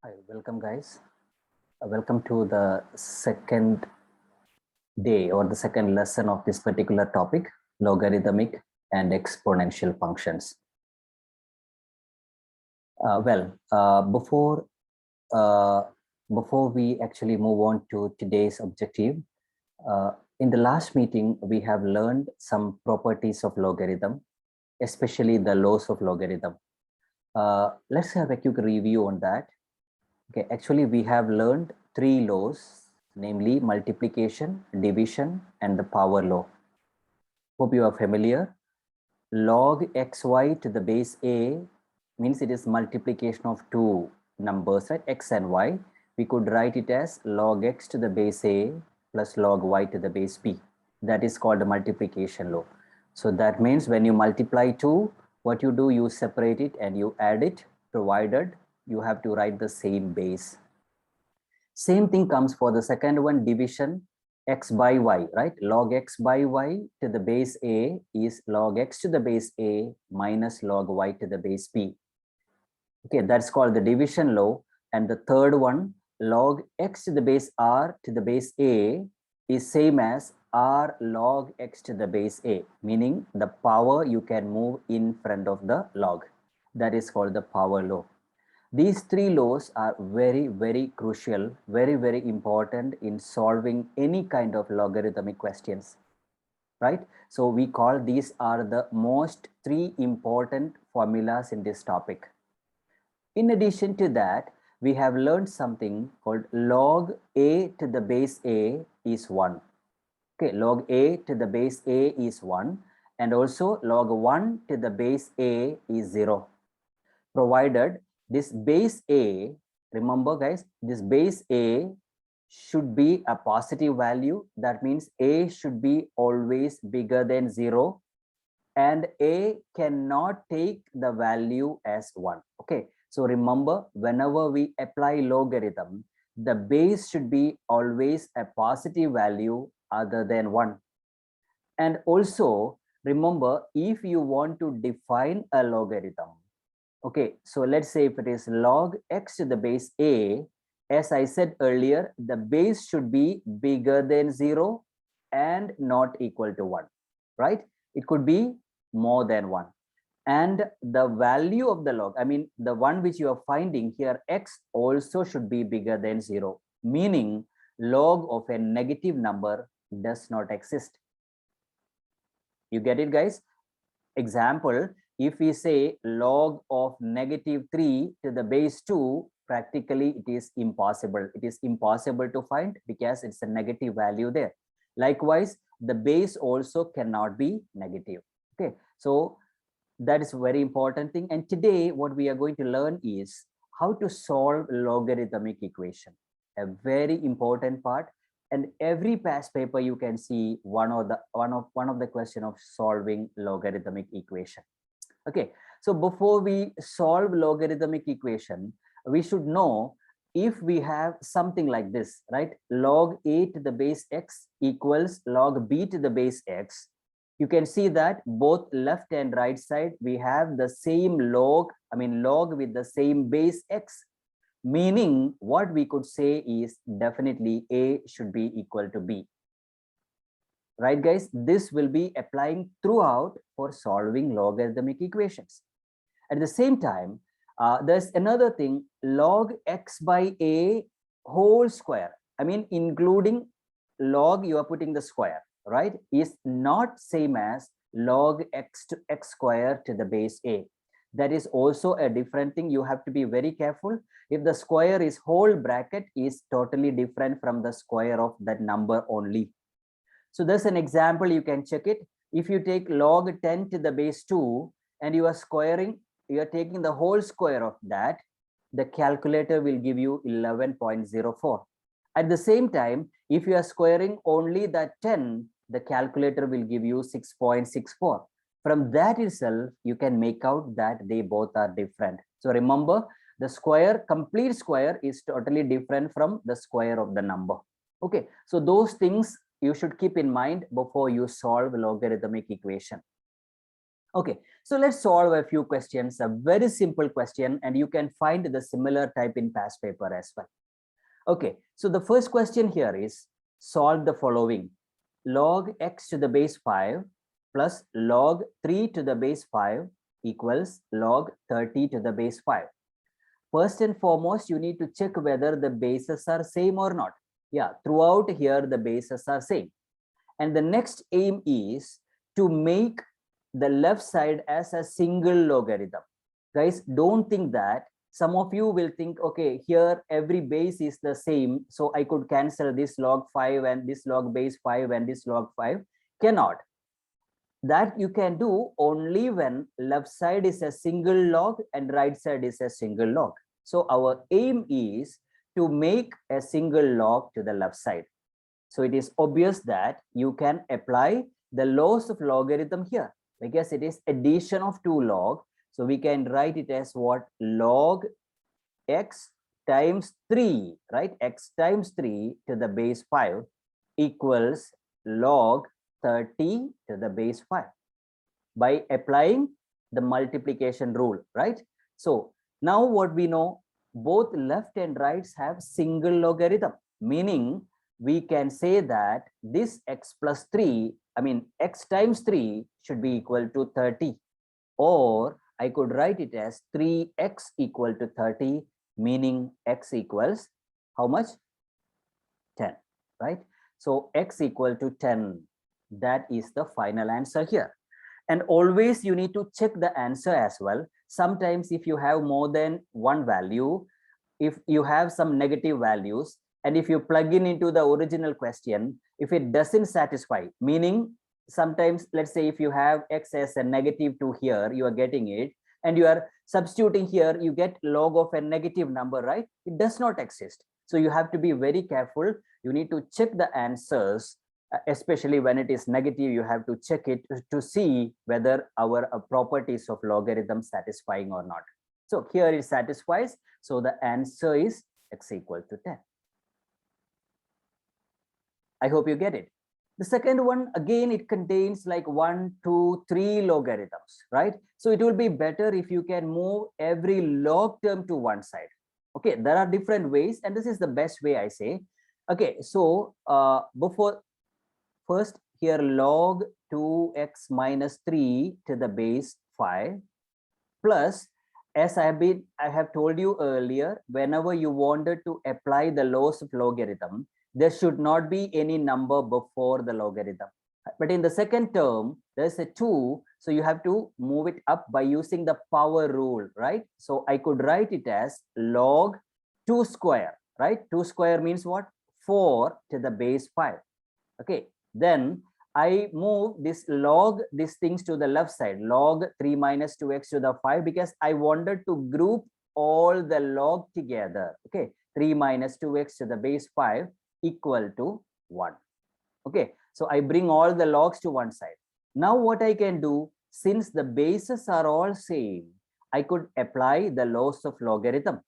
Hi, welcome guys. Welcome to the second day or the second lesson of this particular topic, logarithmic and exponential functions. Well, before we actually move on to today's objective, in the last meeting, we have learned some properties of logarithm, especially the laws of logarithm. Let's have a quick review on that. Okay, actually we have learned three laws, namely multiplication, division, and the power law. Hope you are familiar. Log xy to the base a means it is multiplication of two numbers, right? X and y. We could write it as log x to the base a plus log y to the base b. That is called the multiplication law. So that means when you multiply two, what you do, you separate it and you add it, provided you have to write the same base. Same thing comes for the second one, division, x by y, right? Log x by y to the base a is log x to the base a minus log y to the base b. Okay, that's called the division law. And the third one, log x to the base r to the base a is same as r log x to the base a, meaning the power you can move in front of the log. That is called the power law. These three laws are very, very crucial, very, very important in solving any kind of logarithmic questions, right? So we call these are the most three important formulas in this topic. In addition to that, we have learned something called log a to the base a is 1. Okay, log a to the base a is 1, and also log 1 to the base a is 0, provided this base a, remember guys, this base a should be a positive value. That means a should be always bigger than 0, and a cannot take the value as 1. Okay, so remember, whenever we apply logarithm, the base should be always a positive value other than 1. And also remember, if you want to define a logarithm, okay, so let's say if it is log x to the base a, as I said earlier, the base should be bigger than 0 and not equal to 1, right? It could be more than 1. And the value of the log, I mean, the one which you are finding here, x also should be bigger than 0, meaning log of a negative number does not exist. You get it, guys? Example, if we say log of negative 3 to the base 2, practically it is impossible. It is impossible to find because it's a negative value there. Likewise, the base also cannot be negative. Okay, so that is a very important thing. And today what we are going to learn is how to solve logarithmic equation, a very important part. And every past paper you can see one of the question of solving logarithmic equation. Okay, so before we solve logarithmic equation, we should know if we have something like this, right? Log a to the base x equals log b to the base x. You can see that both left and right side we have the same log, log with the same base x, meaning what we could say is definitely a should be equal to b. Right, guys? This will be applying throughout for solving logarithmic equations. At the same time, there's another thing, log x by a whole square. Including log, you are putting the square, right? Is not same as log x to x square to the base a. That is also a different thing. You have to be very careful. If the square is whole bracket is totally different from the square of that number only. So there's an example, you can check it. If you take log 10 to the base 2 and you are squaring, you are taking the whole square of that, the calculator will give you 11.04. At the same time, if you are squaring only that 10, the calculator will give you 6.64. From that itself, you can make out that they both are different. So remember, the square, complete square is totally different from the square of the number. Okay, so those things you should keep in mind before you solve logarithmic equation. Okay, so let's solve a few questions, a very simple question, and you can find the similar type in past paper as well. Okay, so the first question here is solve the following. Log x to the base 5 plus log 3 to the base 5 equals log 30 to the base 5. First and foremost, you need to check whether the bases are same or not. Yeah, throughout here, the bases are same. And the next aim is to make the left side as a single logarithm. Guys, don't think that. Some of you will think, okay, here every base is the same, so I could cancel this log 5 and this log base 5 and this log 5. Cannot. That you can do only when left side is a single log and right side is a single log. So our aim is to make a single log to the left side. So it is obvious that you can apply the laws of logarithm here because it is addition of two log. So we can write it as what? Log x times 3, right? X times 3 to the base 5 equals log 30 to the base 5 by applying the multiplication rule, right? So now what we know, both left and rights have single logarithm, meaning we can say that this x plus 3, I mean x times 3 should be equal to 30, or I could write it as 3x equal to 30, meaning x equals how much? 10, right? So x equal to 10, that is the final answer here. And always you need to check the answer as well. Sometimes if you have more than one value, if you have some negative values, and if you plug in into the original question, if it doesn't satisfy, meaning sometimes, let's say if you have x as a -2 here, you are getting it, and you are substituting here, you get log of a negative number, right? It does not exist. So you have to be very careful. You need to check the answers, especially when it is negative. You have to check it to see whether our properties of logarithm satisfying or not. So here it satisfies. So the answer is x equal to 10. I hope you get it. The second one, again, it contains like 1, 2, 3 logarithms, right? So it will be better if you can move every log term to one side. Okay, there are different ways, and this is the best way, I say. Okay, so before first here log 2x minus 3 to the base 5 plus, as I have told you earlier, whenever you wanted to apply the laws of logarithm, there should not be any number before the logarithm. But in the second term, there's a 2, so you have to move it up by using the power rule, right? So I could write it as log 2 square, right? 2 square means what? 4 to the base 5. Okay, then I move this log, these things to the left side, log 3 minus 2x to the 5, because I wanted to group all the log together. Okay, 3 minus 2x to the base 5 equal to 1. Okay, so I bring all the logs to one side. Now what I can do, since the bases are all same, I could apply the laws of logarithm.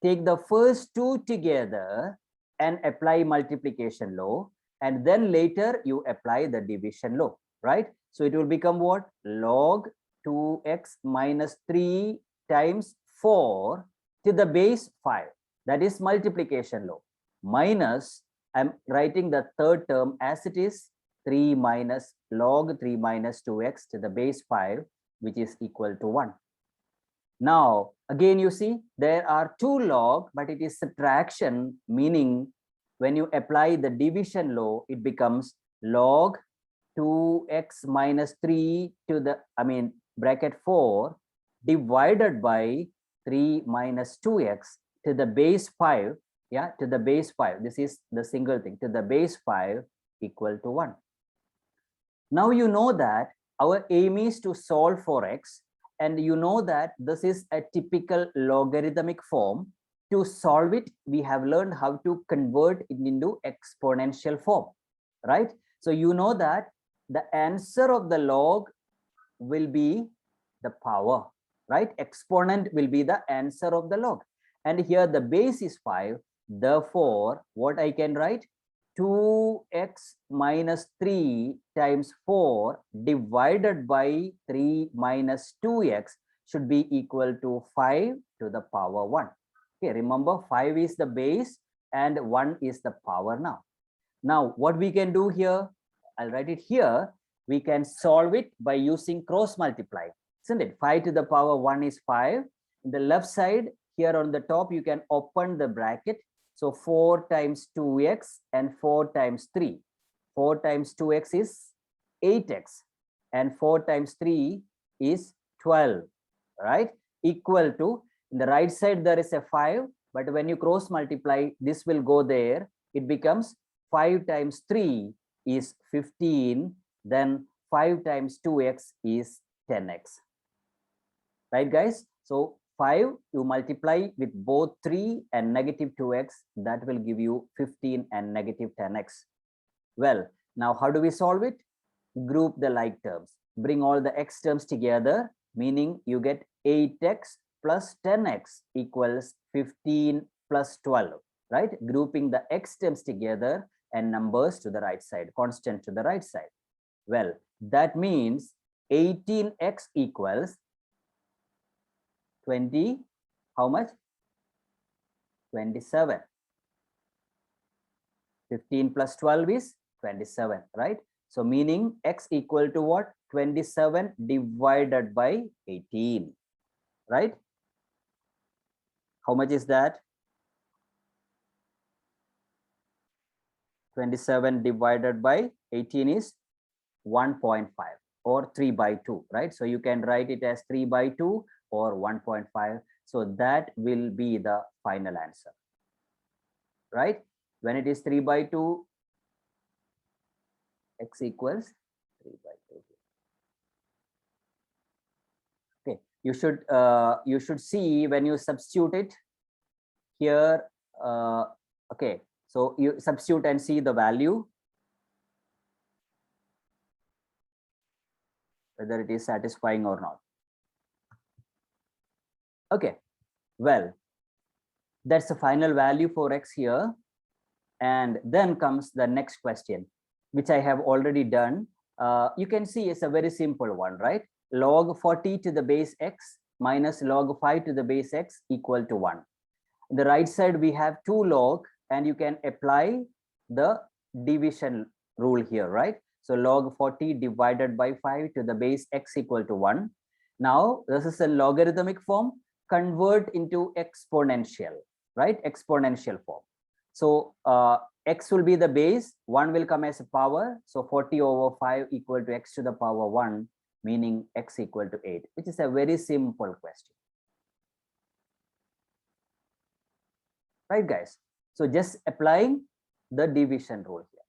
Take the first two together and apply multiplication law, and then later you apply the division law, right? So it will become what? Log 2x minus 3 times 4 to the base 5. That is multiplication law. Minus, I'm writing the third term as it is, 3 minus log 3 minus 2x to the base 5, which is equal to 1. Now, again, you see, there are two log, but it is subtraction, meaning when you apply the division law, it becomes log 2x minus 3 to the, bracket 4 divided by 3 minus 2x to the base 5. Yeah, to the base 5. This is the single thing, to the base 5 equal to 1. Now you know that our aim is to solve for x, and you know that this is a typical logarithmic form. To solve it, we have learned how to convert it into exponential form, right? So you know that the answer of the log will be the power, right? Exponent will be the answer of the log. And here the base is 5. Therefore, what I can write? 2x minus 3 times 4 divided by 3 minus 2x should be equal to 5 to the power 1. Okay, remember 5 is the base and 1 is the power now. Now, what we can do here, I'll write it here. We can solve it by using cross multiply, isn't it? 5 to the power 1 is 5. In the left side, here on the top, you can open the bracket. So 4 times 2x and 4 times 3. 4 times 2x is 8x and 4 times 3 is 12, right? Equal to, in the right side, there is a 5, but when you cross multiply, this will go there. It becomes 5 times 3 is 15, then 5 times 2x is 10x. Right, guys? So 5, you multiply with both 3 and negative 2x, that will give you 15 and negative 10x. Well, now how do we solve it? Group the like terms. Bring all the x terms together, meaning you get 8x plus 10x equals 15 plus 12, right? Grouping the x terms together and numbers to the right side, constant to the right side. Well, that means 18x equals 20, how much? 27. 15 plus 12 is 27, right? So meaning x equal to what? 27 divided by 18, right? How much is that? 27 divided by 18 is 1.5 or 3 by 2, right? So you can write it as 3 by 2 or 1.5. So that will be the final answer, right? When it is 3 by 2, x equals 3 by 2. Okay, you should see when you substitute it here. Okay, so you substitute and see the value, whether it is satisfying or not. Okay, well, that's the final value for x here. And then comes the next question, which I have already done. You can see it's a very simple one, right? Log 40 to the base x minus log 5 to the base x equal to 1. In the right side, we have 2 log, and you can apply the division rule here, right? So log 40 divided by 5 to the base x equal to 1. Now, this is a logarithmic form. Convert into exponential, right? Exponential form. So x will be the base, 1 will come as a power. So 40 over 5 equal to x to the power 1, meaning x equal to 8, which is a very simple question. Right, guys? So just applying the division rule here.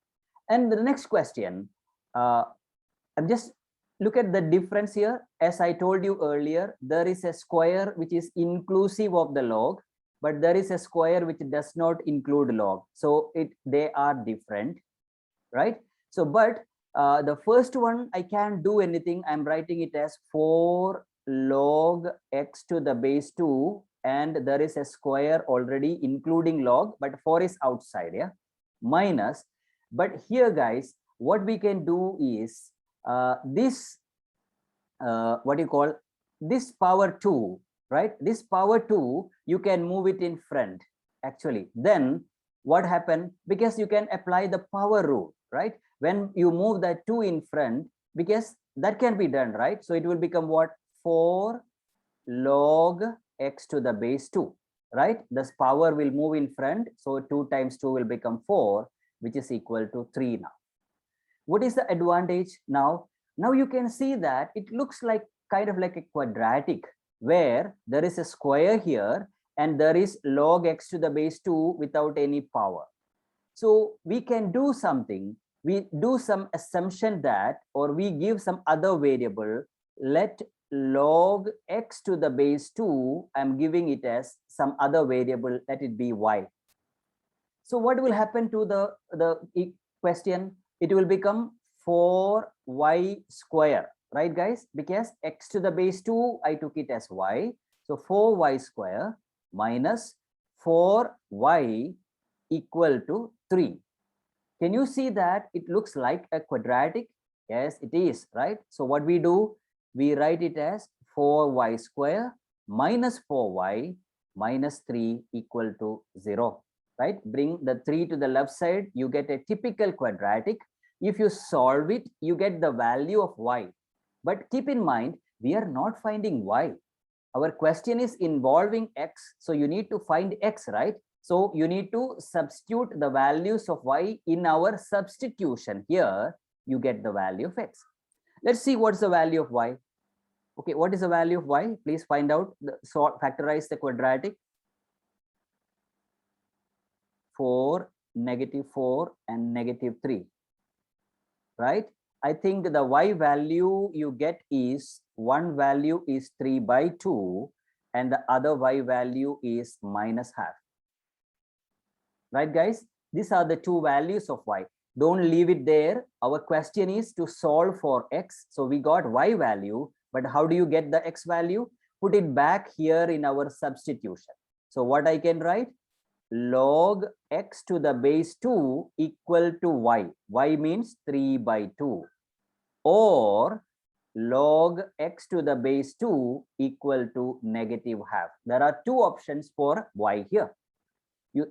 And the next question, I'm just look at the difference here. As I told you earlier, there is a square which is inclusive of the log, but there is a square which does not include log. So they are different, right? So, but the first one, I can't do anything. I'm writing it as 4 log x to the base 2, and there is a square already including log, but 4 is outside, yeah, minus. But here, guys, what we can do is this, what you call this power 2, right? This power 2, you can move it in front, actually. Then what happened? Because you can apply the power rule, right? When you move that 2 in front, because that can be done, right? So it will become what? 4 log x to the base 2, right? This power will move in front. So 2 times 2 will become 4, which is equal to 3 now. What is the advantage now? Now you can see that it looks like kind of like a quadratic, where there is a square here and there is log x to the base 2 without any power. So we can do something. We do some assumption that, or we give some other variable. Let log x to the base 2, I'm giving it as some other variable, let it be y. So what will happen to the question? It will become 4y square, right, guys? Because x to the base 2, I took it as y. So 4y square minus 4y equal to 3. Can you see that it looks like a quadratic? Yes, it is, right? So what we do, we write it as 4y square minus 4y minus 3 equal to 0, right? Bring the 3 to the left side, you get a typical quadratic. If you solve it, you get the value of y. But keep in mind, we are not finding y. Our question is involving x, so you need to find x, right? So you need to substitute the values of y in our substitution. Here you get the value of x. Let's see what's the value of y. Okay, what is the value of y? Please find out. Factorize the quadratic. 4, -4 and -3, right? I think the y value you get is, one value is 3/2 and the other y value is -half. Right, guys? These are the two values of y. Don't leave it there. Our question is to solve for x. So we got y value, but how do you get the x value? Put it back here in our substitution. So what I can write? Log x to the base 2 equal to y. Y means 3/2. Or log x to the base 2 equal to -half. There are two options for y here.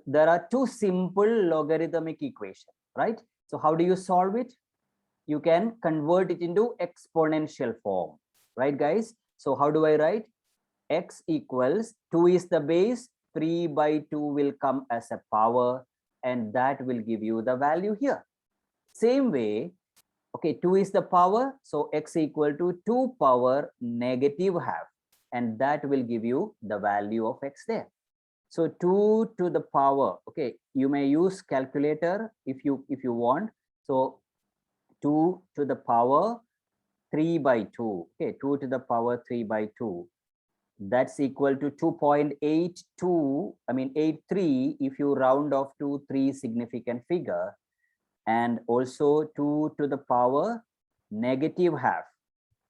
There are two simple logarithmic equations, right? So how do you solve it? You can convert it into exponential form, right, guys? So how do I write? X equals 2 is the base, 3/2 will come as a power, and that will give you the value here. Same way, okay, 2 is the power, so x equal to 2 power -half, and that will give you the value of x there. So 2 to the power, okay, you may use calculator if you want. So 2 to the power 3/2, okay, 2 to the power 3/2, that's equal to 2.82, I mean 83 if you round off to 3 significant figure, and also 2 to the power -half,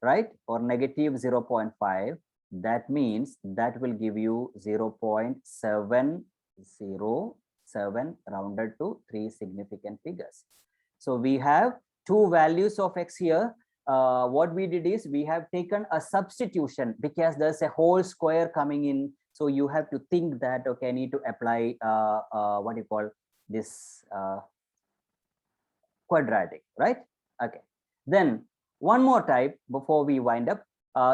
right, or -0.5. That means that will give you 0.707 rounded to 3 significant figures. So we have two values of x here. What we did is we have taken a substitution because there's a whole square coming in. So you have to think that, okay, I need to apply what you call this quadratic, right? Okay. Then one more type before we wind up.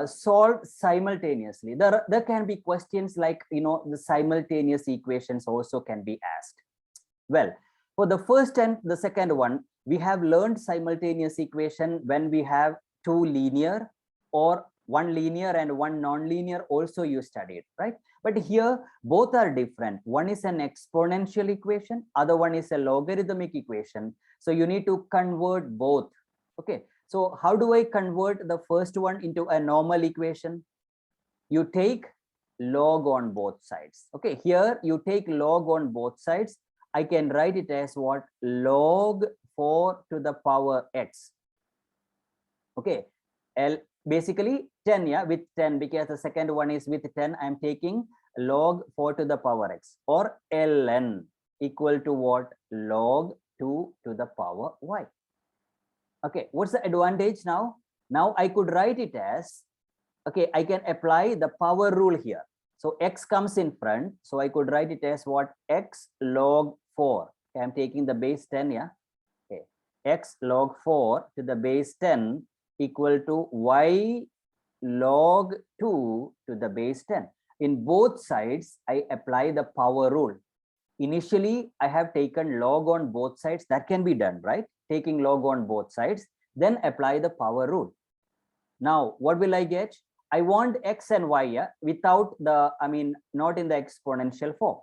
Solve simultaneously. There can be questions like, the simultaneous equations also can be asked. Well, for the first and the second one, we have learned simultaneous equation when we have two linear, or one linear and one non-linear also you studied, right? But here both are different. One is an exponential equation, other one is a logarithmic equation. So you need to convert both. Okay. So how do I convert the first one into a normal equation? You take log on both sides. Okay, here you take log on both sides. I can write it as what? Log 4 to the power x. Okay, basically 10, yeah, with 10, because the second one is with 10. I'm taking log 4 to the power x, or ln equal to what? Log 2 to the power y. Okay, what's the advantage now? Now I could write it as, okay, I can apply the power rule here. So x comes in front. So I could write it as what? X log 4. Okay, I'm taking the base 10, yeah. Okay, x log 4 to the base 10 equal to y log 2 to the base 10. In both sides, I apply the power rule. Initially, I have taken log on both sides. That can be done, right? Taking log on both sides, then apply the power rule. Now, what will I get? I want x and y, yeah, without the, not in the exponential form.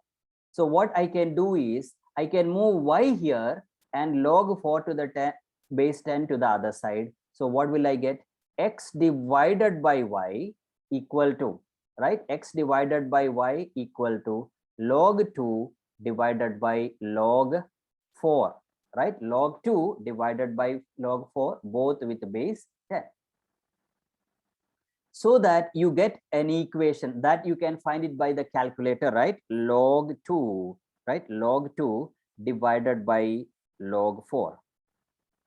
So what I can do is, I can move y here and log 4 to the base 10 to the other side. So what will I get? X divided by y equal to, right? X divided by y equal to log 2 divided by log 4, right? Log 2 divided by log 4, both with base 10. So that you get an equation that you can find it by the calculator, right? Log 2, right? Log 2 divided by log 4.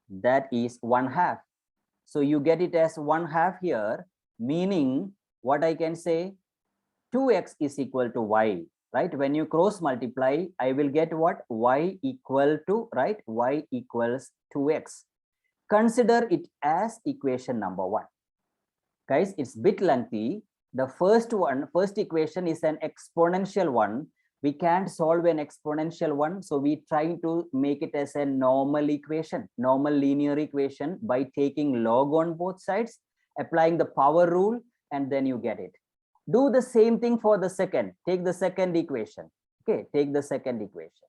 That is 1/2. So you get it as 1/2 here, meaning what I can say, 2x is equal to y, right? When you cross multiply, I will get what? Y equal to, right? Y equals 2x. Consider it as equation number 1. Guys, it's a bit lengthy. The first equation is an exponential one. We can't solve an exponential one, so we try to make it as a normal equation, normal linear equation, by taking log on both sides, applying the power rule, and then you get it. Do the same thing for the second. Take the second equation. Okay, take the second equation.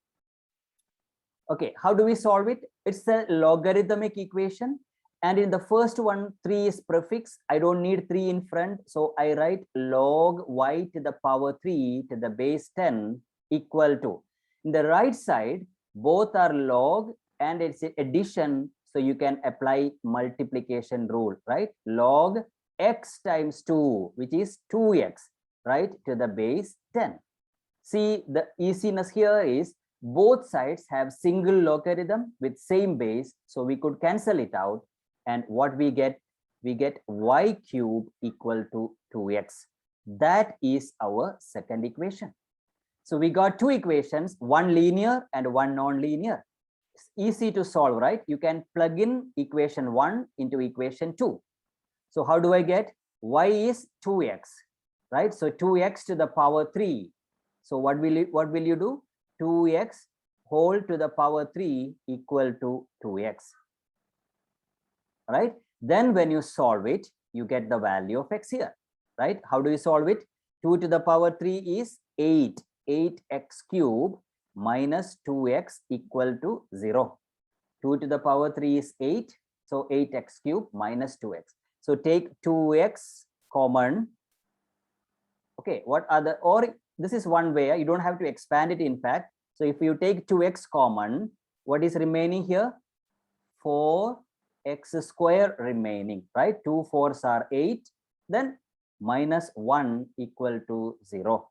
Okay, how do we solve it? It's a logarithmic equation. And in the first one, 3 is prefix. I don't need 3 in front. So I write log y to the power 3 to the base 10 equal to. In the right side, both are log and it's addition. So you can apply multiplication rule, right? Log x times 2, which is 2x, right? To the base 10. See, the easiness here is both sides have single logarithm with same base. So we could cancel it out. And what we get y cube equal to 2x. That is our second equation. So we got two equations, one linear and one non-linear. It's easy to solve, right? You can plug in equation 1 into equation 2. So how do I get? Y is 2x, right? So 2x to the power 3. So what will you do? 2x whole to the power 3 equal to 2x. Right? Then when you solve it, you get the value of x here, right? How do you solve it? 2 to the power 3 is 8. 8x cube minus 2x equal to 0. 2 to the power 3 is 8. So 8x cube minus 2x. So take 2x common. Okay, what other, or this is one way, you don't have to expand it in fact. So if you take 2x common, what is remaining here? 4x square remaining, right? 2 4s are 8, then minus 1 equal to 0,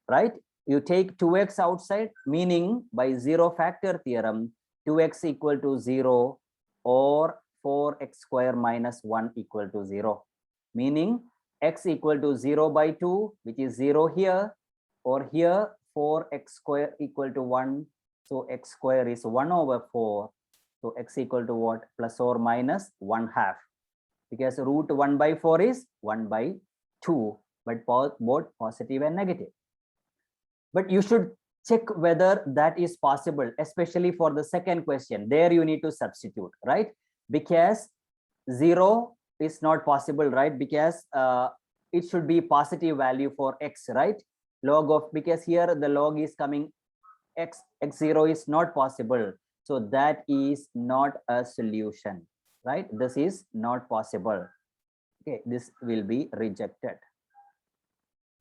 right? You take 2x outside, meaning by zero factor theorem, 2x equal to 0 or 4x square minus 1 equal to 0, meaning x equal to 0 by 2, which is 0 here, or here 4x square equal to 1. So x square is 1 over 4. So x equal to what? Plus or minus 1/2, because root 1 by 4 is 1 by 2, but both positive and negative. But you should check whether that is possible, especially for the second question. There you need to substitute, right? Because 0 is not possible, right? Because it should be positive value for x, right? Log of, because here the log is coming x0 is not possible. So that is not a solution, right? This is not possible. Okay, this will be rejected.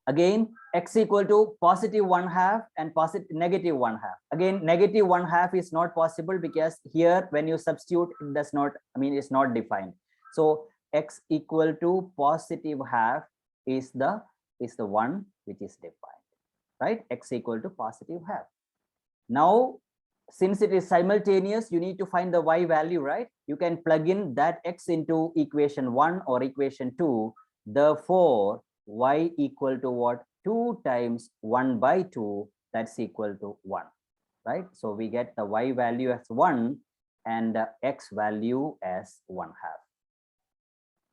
Again, x equal to positive 1/2 and negative 1/2. Again, negative 1/2 is not possible because here when you substitute, it does not, I mean, it's not defined. So x equal to positive 1/2 is the one which is defined, right? X equal to positive 1/2. Now, since it is simultaneous, you need to find the y value, right? You can plug in that x into equation 1 or equation 2. Therefore, y equal to what? 2 times 1 by 2, that's equal to 1, right? So we get the y value as 1 and the x value as 1/2.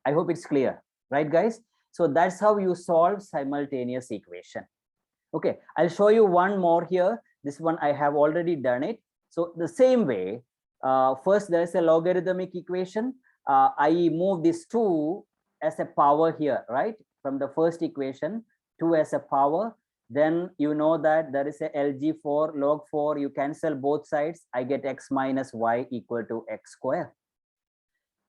I hope it's clear, right, guys? So that's how you solve simultaneous equation. Okay, I'll show you one more here. This one I have already done it. So the same way, first there's a logarithmic equation. I move this 2 as a power here, right? From the first equation, 2 as a power. Then you know that there is a LG4, log 4. You cancel both sides. I get x minus y equal to x square.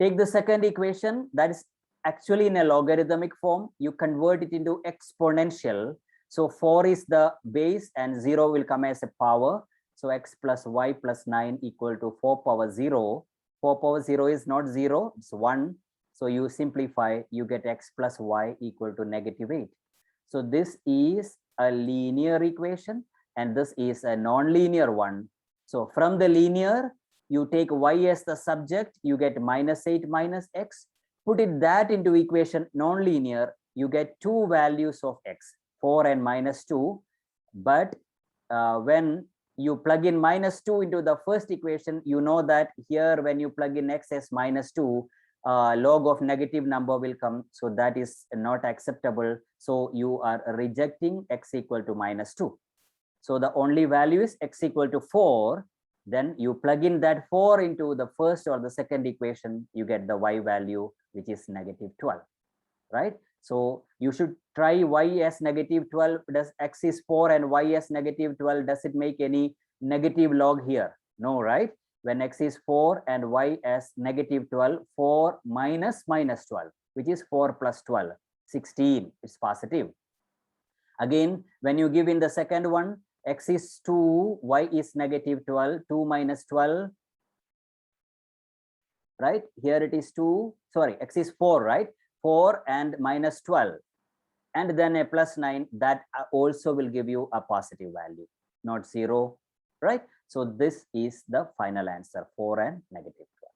Take the second equation, that is actually in a logarithmic form. You convert it into exponential. So 4 is the base and 0 will come as a power. So x plus y plus 9 equal to 4 power 0. 4 power 0 is not 0, it's 1. So you simplify, you get x plus y equal to negative 8. So this is a linear equation and this is a non-linear one. So from the linear, you take y as the subject, you get -8 minus x. Put it that into equation non-linear, you get two values of x, 4 and -2. But when you plug in -2 into the first equation, you know that here when you plug in x as -2, log of negative number will come. So that is not acceptable. So you are rejecting x equal to -2. So the only value is x equal to 4. Then you plug in that 4 into the first or the second equation, you get the y value, which is -12, right? So you should try y as -12. Does x is 4 and y as -12, does it make any negative log here? No, right? When x is 4 and y as -12, 4 minus -12, which is 4 plus 12, 16, it's positive. Again, when you give in the second one, x is 2, y is -12, 2 minus 12, right? Here it is 2, sorry, x is 4, right? 4 and -12, and then a +9, that also will give you a positive value, not 0, right? So this is the final answer, 4 and -12.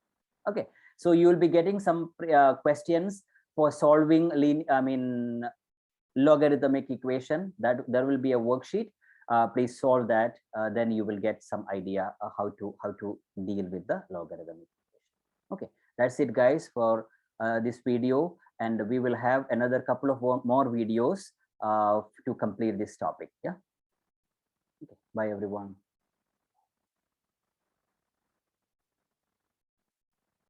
Okay, so you will be getting some questions for solving logarithmic equation. That there will be a worksheet. Please solve that. Then you will get some idea how to deal with the logarithmic equation. Okay, that's it, guys, for this video, and we will have another couple of more videos to complete this topic. Yeah. Okay. Bye, everyone.